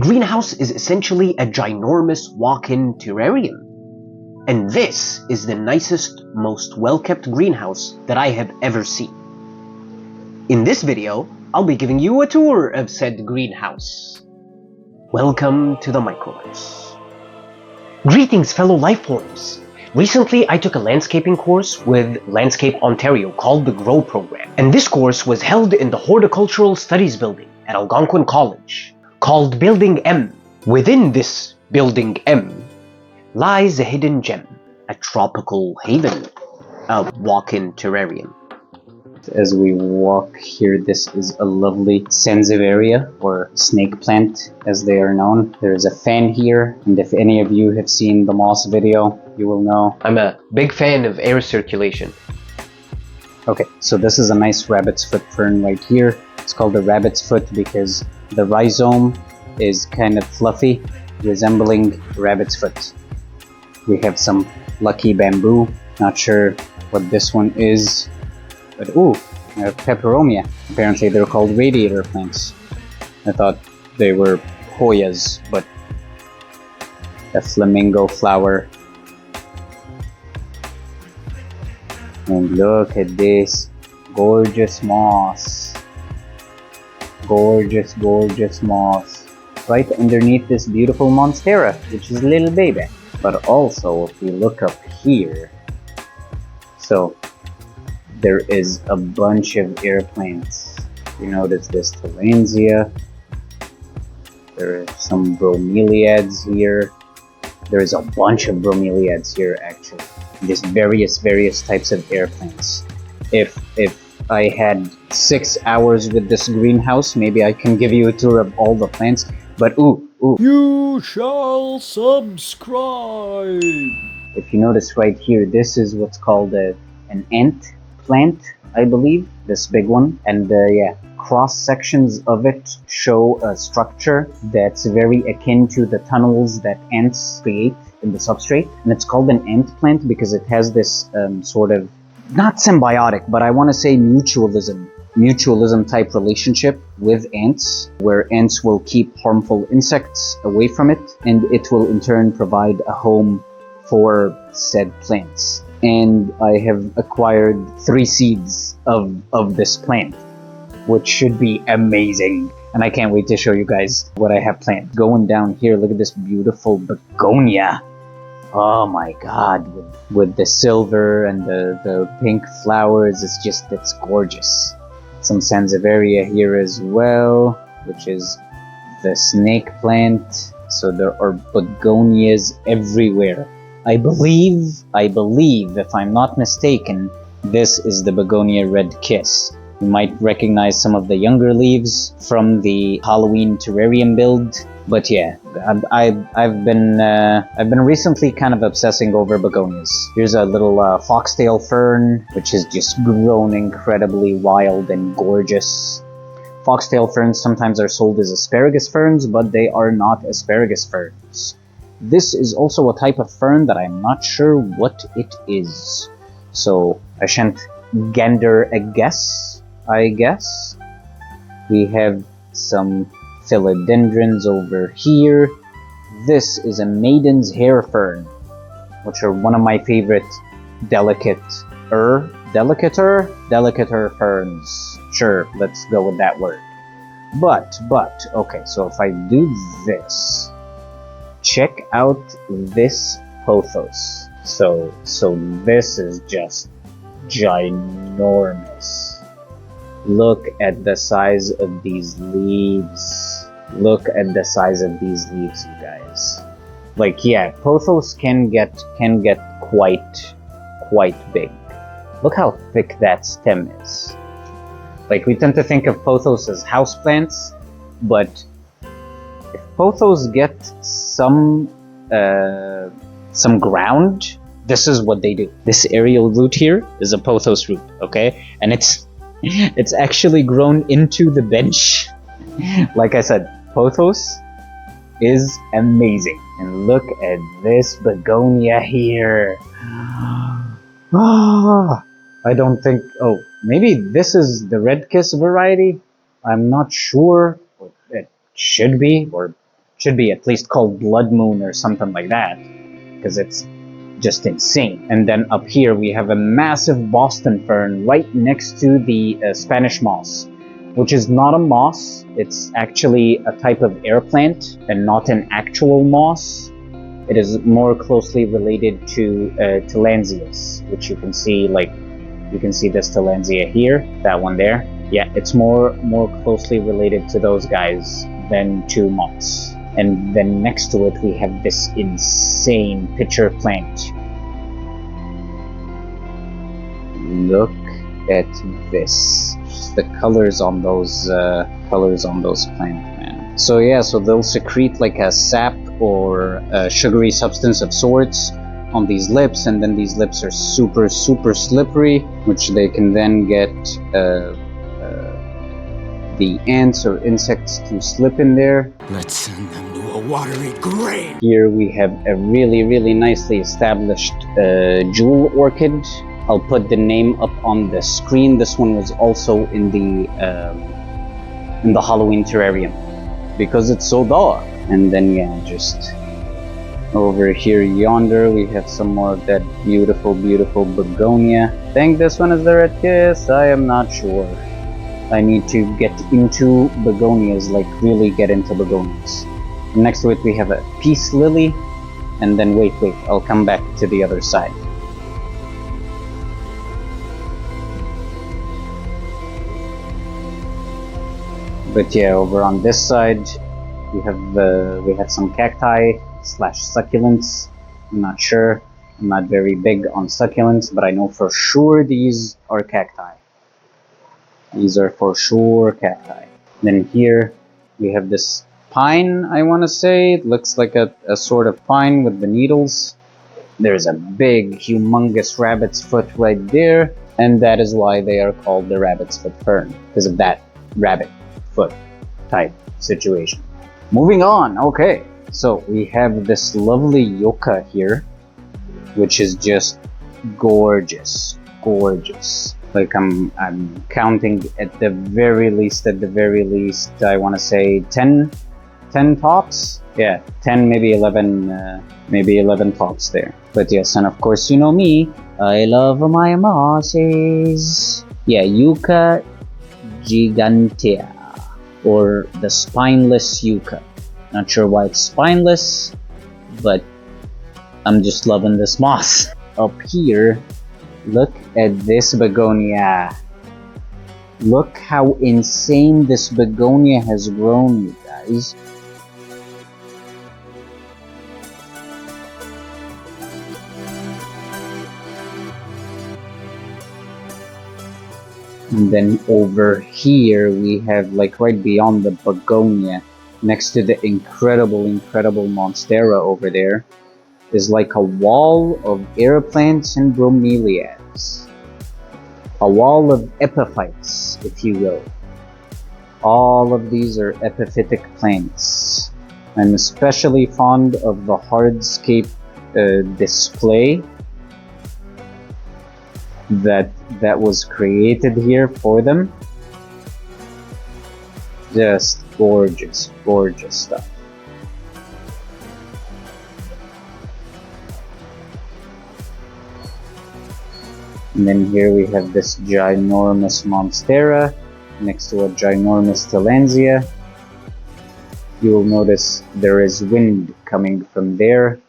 greenhouse is essentially a ginormous walk-in terrarium. And this is the nicest, most well-kept greenhouse that I have ever seen. In this video, I'll be giving you a tour of said greenhouse. Welcome to the Microverse. Greetings, fellow lifeforms. Recently, I took a landscaping course with Landscape Ontario called the GROW program. And this course was held in the Horticultural Studies building at Algonquin College, called Building M. Within this Building M lies a hidden gem, a tropical haven, a walk-in terrarium. As we walk here, this is a lovely Sansevieria, or snake plant as they are known. There is a fan here, and if any of you have seen the moss video, you will know. I'm a big fan of air circulation. Okay, so this is a nice rabbit's foot fern right here. It's called the rabbit's foot because the rhizome is kind of fluffy, resembling rabbit's foot. We have some lucky bamboo. Not sure what this one is. But ooh, peperomia. Apparently they're called radiator plants. I thought they were Hoyas, but a flamingo flower. And look at this gorgeous moss. Gorgeous, gorgeous moss. Right underneath this beautiful monstera, which is a little baby. But also, if we look up here, so there is a bunch of air plants. You notice this Tillandsia. There are some bromeliads here. There is a bunch of bromeliads here, actually. Just various types of air plants. If I had 6 hours with this greenhouse, maybe I can give you a tour of all the plants. But ooh. You shall subscribe. If you notice right here, this is what's called an ant plant, I believe, this big one. And yeah, cross sections of it show a structure that's very akin to the tunnels that ants create in the substrate. And it's called an ant plant because it has this sort of, not symbiotic, but I want to say mutualism type relationship with ants, where ants will keep harmful insects away from it, and it will in turn provide a home for said plants. And I have acquired 3 seeds of this plant, which should be amazing. And I can't wait to show you guys what I have planted. Going down here, look at this beautiful begonia. Oh my god, with the silver and the pink flowers, it's gorgeous. Some Sansevieria here as well, which is the snake plant. So there are begonias everywhere. I believe, if I'm not mistaken, this is the begonia red kiss. You might recognize some of the younger leaves from the Halloween terrarium build. But yeah, I've been recently kind of obsessing over begonias. Here's a little foxtail fern, which has just grown incredibly wild and gorgeous. Foxtail ferns sometimes are sold as asparagus ferns, but they are not asparagus ferns. This is also a type of fern that I'm not sure what it is. So I shan't gander a guess, I guess. We have some philodendrons over here. This is a maiden's hair fern, which are one of my favorite delicater ferns. Sure, let's go with that word. But, okay, so if I do this, check out this pothos. So this is just ginormous. Look at the size of these leaves. Look at the size of these leaves, you guys. Like, yeah, pothos can get quite big. Look how thick that stem is. Like, we tend to think of pothos as houseplants, but if pothos get some ground, this is what they do. This aerial root here is a pothos root, okay? And it's actually grown into the bench. Like I said, pothos is amazing. And look at this begonia here. I don't think, maybe this is the red kiss variety. I'm not sure. It should be, or Should be at least called Blood Moon or something like that, because it's just insane. And then up here we have a massive Boston fern right next to the Spanish moss, which is not a moss. It's actually a type of air plant and not an actual moss. It is more closely related to Tillandsias, which you can see, like, you can see this Tillandsia here, that one there. Yeah, it's more closely related to those guys than to moss. And then next to it we have this insane pitcher plant. Look at this. Just the colors on those plants, man. So yeah, so they'll secrete like a sap or a sugary substance of sorts on these lips, and then these lips are super slippery, which they can then get the ants or insects to slip in there. Let's send them to a watery grave. Here we have a really nicely established jewel orchid. I'll put the name up on the screen. This one was also in the Halloween terrarium because it's so dark. And then yeah, just over here yonder we have some more of that beautiful begonia. I think this one is the red kiss. I am not sure. I need to get into begonias, like really get into begonias. Next to it we have a peace lily, and then wait, I'll come back to the other side. But yeah, over on this side we have some cacti / succulents. I'm not sure. I'm not very big on succulents, but I know for sure these are cacti. These are for sure cacti. Then here we have this pine, I want to say. It looks like a sort of pine with the needles. There's a big, humongous rabbit's foot right there, and that is why they are called the rabbit's foot fern, because of that rabbit foot type situation. Moving on, okay. So we have this lovely yucca here, which is just gorgeous. Like I'm counting at the very least, I want to say 10 tops. Yeah, 10, maybe 11 tops there. But yes, and of course, you know me, I love my mosses. Yeah, Yucca gigantea, or the spineless yucca. Not sure why it's spineless, but I'm just loving this moss. Up here, look at this begonia. Look how insane this begonia has grown, you guys. And then over here we have, like right beyond the begonia, next to the incredible monstera over there, is like a wall of air plants and bromeliads. A wall of epiphytes, if you will. All of these are epiphytic plants. I'm especially fond of the hardscape display that was created here for them. Just gorgeous stuff. And then here we have this ginormous monstera next to a ginormous tillandsia. You will notice there is wind coming from there.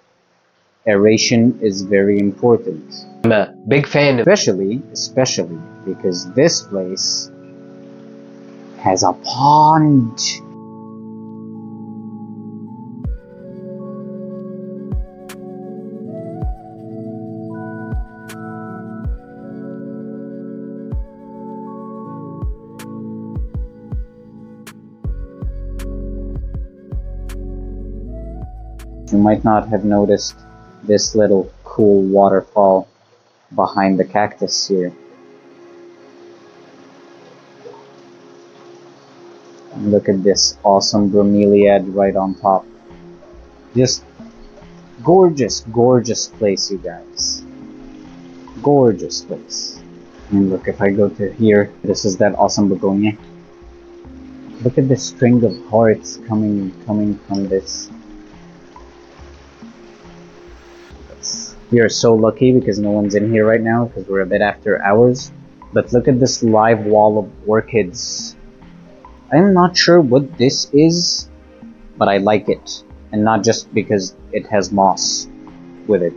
Aeration is very important. I'm a big fan of Especially because this place has a pond. You might not have noticed this little cool waterfall behind the cactus here. And look at this awesome bromeliad right on top. Just gorgeous place, you guys. Gorgeous place. And look, if I go to here, this is that awesome begonia. Look at the string of hearts coming from this. We are so lucky because no one's in here right now because we're a bit after hours. But look at this live wall of orchids. I'm not sure what this is, but I like it. And not just because it has moss with it.